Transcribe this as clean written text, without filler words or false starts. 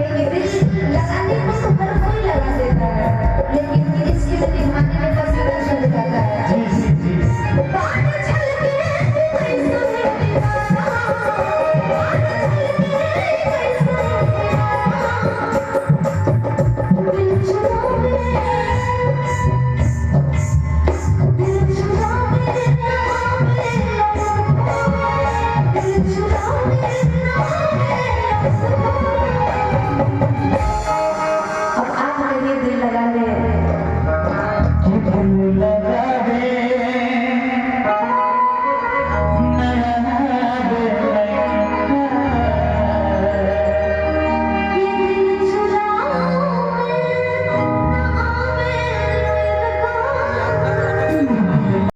ये दिल लगाने को तो हर कोई लगा देता है, लेकिन इसकी दीवाने में बस दर्शन दिखाता है। बात चल के कैसा है दीवाना, बात चल के कैसा है दीवाना, दिल छुड़ावे अब आप मेरे दिल लगा ले।